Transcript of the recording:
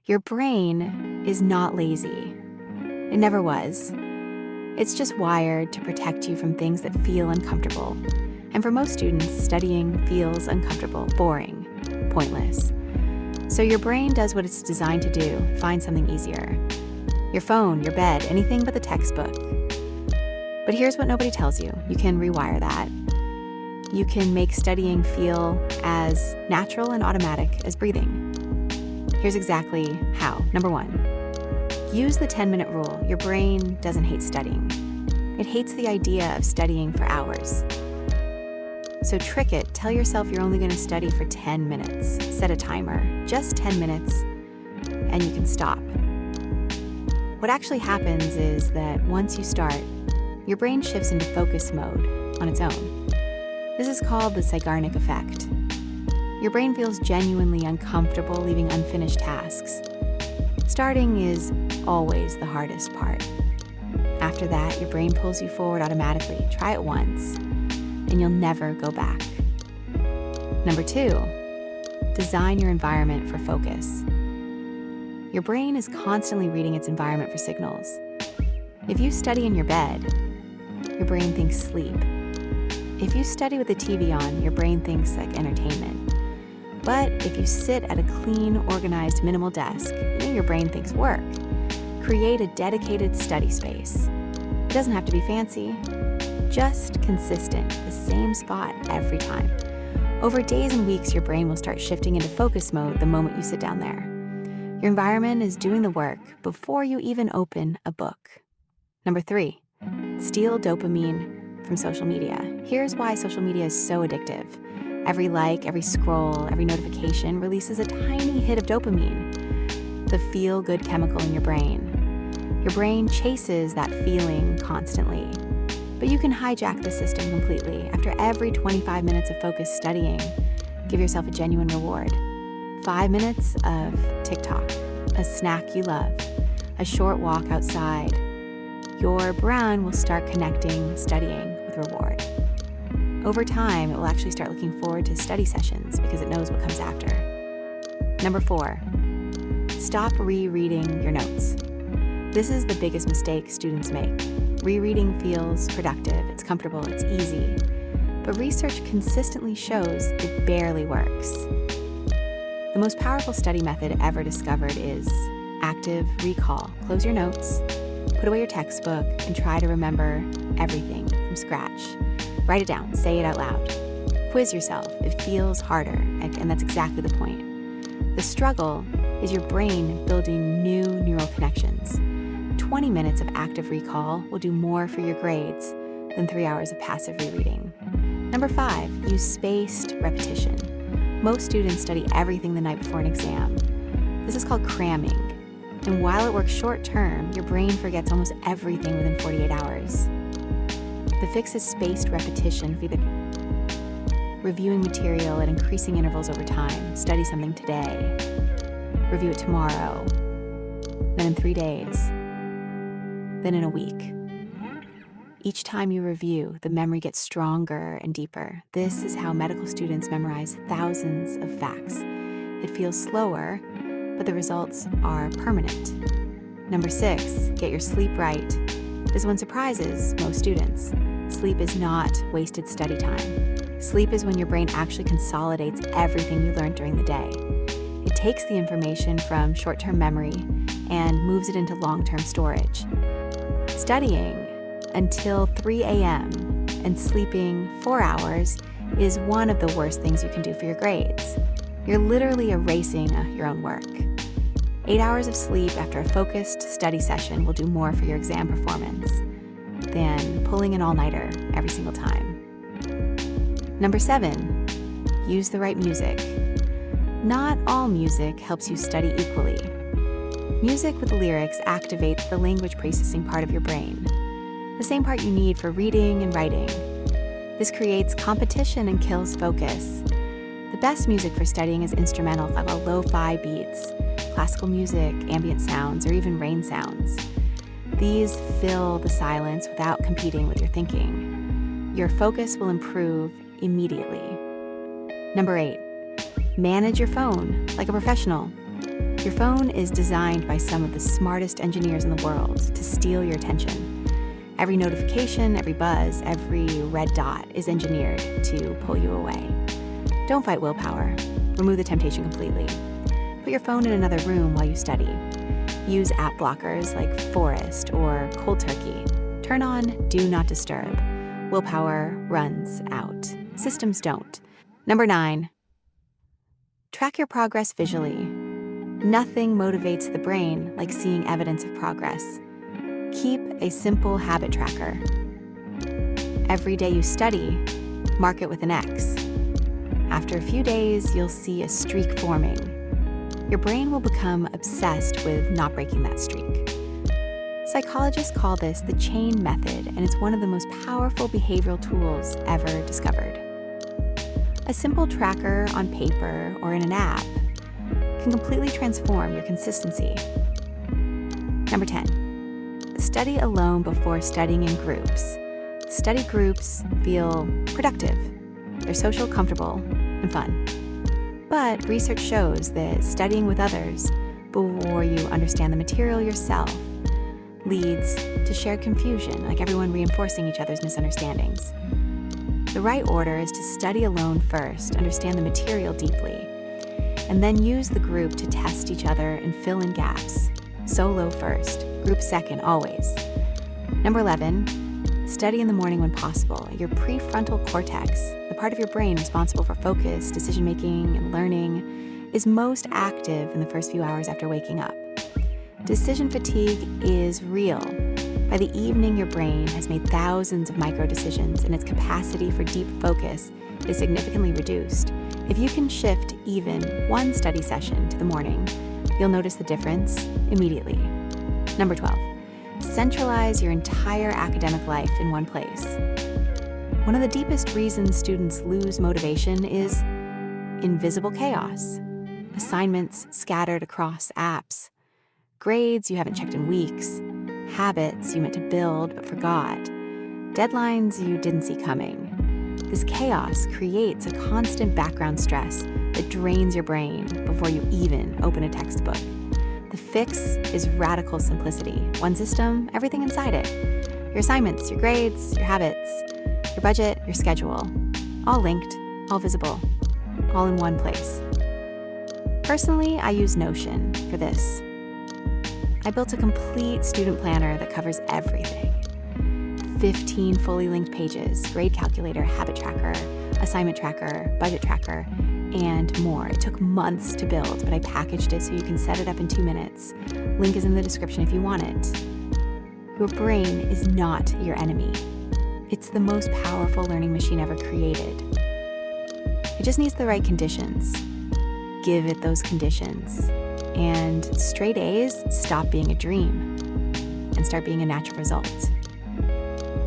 Your brain is not lazy. It never was. It's just wired to protect you from things that feel uncomfortable. And for most students, studying feels uncomfortable, boring, pointless. So your brain does what it's designed to do, find something easier. Your phone, your bed, anything but the textbook. But here's what nobody tells you. You can rewire that. You can make studying feel as natural and automatic as breathing. Here's exactly how. Number 1, use the 10-minute rule. Your brain doesn't hate studying. It hates the idea of studying for hours. So trick it. Tell yourself you're only going to study for 10 minutes. Set a timer, just 10 minutes, and you can stop. What actually happens is that once you start, your brain shifts into focus mode on its own. This is called the Zeigarnik effect. Your brain feels genuinely uncomfortable leaving unfinished tasks. Starting is always the hardest part. After that, your brain pulls you forward automatically. Try it once, and you'll never go back. Number 2, design your environment for focus. Your brain is constantly reading its environment for signals. If you study in your bed, your brain thinks sleep. If you study with the TV on, your brain thinks like entertainment. But if you sit at a clean, organized, minimal desk, your brain thinks work. Create a dedicated study space. It doesn't have to be fancy, just consistent, the same spot every time. Over days and weeks, your brain will start shifting into focus mode the moment you sit down there. Your environment is doing the work before you even open a book. Number 3, steal dopamine from social media. Here's why social media is so addictive. Every like, every scroll, every notification releases a tiny hit of dopamine, the feel-good chemical in your brain. Your brain chases that feeling constantly, but you can hijack the system completely. After every 25 minutes of focused studying, give yourself a genuine reward. 5 minutes of TikTok, a snack you love, a short walk outside. Your brain will start connecting studying with reward. Over time, it will actually start looking forward to study sessions because it knows what comes after. Number 4, stop rereading your notes. This is the biggest mistake students make. Rereading feels productive, it's comfortable, it's easy. But research consistently shows it barely works. The most powerful study method ever discovered is active recall. Close your notes, put away your textbook, and try to remember everything from scratch. Write it down, say it out loud. Quiz yourself. It feels harder, and that's exactly the point. The struggle is your brain building new neural connections. 20 minutes of active recall will do more for your grades than 3 hours of passive rereading. Number 5, use spaced repetition. Most students study everything the night before an exam. This is called cramming. And while it works short term, your brain forgets almost everything within 48 hours. The fix is spaced repetition, reviewing material at increasing intervals over time. Study something today, review it tomorrow, then in 3 days, then in a week. Each time you review, the memory gets stronger and deeper. This is how medical students memorize thousands of facts. It feels slower, but the results are permanent. Number 6, get your sleep right. This one surprises most students. Sleep is not wasted study time. Sleep is when your brain actually consolidates everything you learned during the day. It takes the information from short-term memory and moves it into long-term storage. Studying until 3 a.m. and sleeping 4 hours is one of the worst things you can do for your grades. You're literally erasing your own work. 8 hours of sleep after a focused study session will do more for your exam performance than pulling an all-nighter every single time. Number 7, use the right music. Not all music helps you study equally. Music with lyrics activates the language processing part of your brain, the same part you need for reading and writing. This creates competition and kills focus. The best music for studying is instrumental, like lo-fi beats, classical music, ambient sounds, or even rain sounds. These fill the silence without competing with your thinking. Your focus will improve immediately. Number 8, manage your phone like a professional. Your phone is designed by some of the smartest engineers in the world to steal your attention. Every notification, every buzz, every red dot is engineered to pull you away. Don't fight willpower. Remove the temptation completely. Put your phone in another room while you study. Use app blockers like Forest or Cold Turkey. Turn on Do Not Disturb. Willpower runs out. Systems don't. Number 9. Track your progress visually. Nothing motivates the brain like seeing evidence of progress. Keep a simple habit tracker. Every day you study, mark it with an X. After a few days, you'll see a streak forming. Your brain will become obsessed with not breaking that streak. Psychologists call this the chain method, and it's one of the most powerful behavioral tools ever discovered. A simple tracker on paper or in an app can completely transform your consistency. Number 10. Study alone before studying in groups. Study groups feel productive. They're social, comfortable, and fun. But research shows that studying with others before you understand the material yourself leads to shared confusion, like everyone reinforcing each other's misunderstandings. The right order is to study alone first, understand the material deeply, and then use the group to test each other and fill in gaps. Solo first, group second, always. Number 11, study in the morning when possible. Your prefrontal cortex, the part of your brain responsible for focus, decision-making, and learning, is most active in the first few hours after waking up. Decision fatigue is real. By the evening, your brain has made thousands of micro-decisions, and its capacity for deep focus is significantly reduced. If you can shift even one study session to the morning, you'll notice the difference immediately. Number 12, centralize your entire academic life in one place. One of the deepest reasons students lose motivation is invisible chaos. Assignments scattered across apps, grades you haven't checked in weeks, habits you meant to build but forgot, deadlines you didn't see coming. This chaos creates a constant background stress that drains your brain before you even open a textbook. The fix is radical simplicity. One system, everything inside it. Your assignments, your grades, your habits, your budget, your schedule. All linked, all visible, all in one place. Personally, I use Notion for this. I built a complete student planner that covers everything. 15 fully linked pages, grade calculator, habit tracker, assignment tracker, budget tracker, and more. It took months to build, but I packaged it so you can set it up in 2 minutes. Link is in the description if you want it. Your brain is not your enemy. It's the most powerful learning machine ever created. It just needs the right conditions. Give it those conditions. And straight A's stop being a dream and start being a natural result.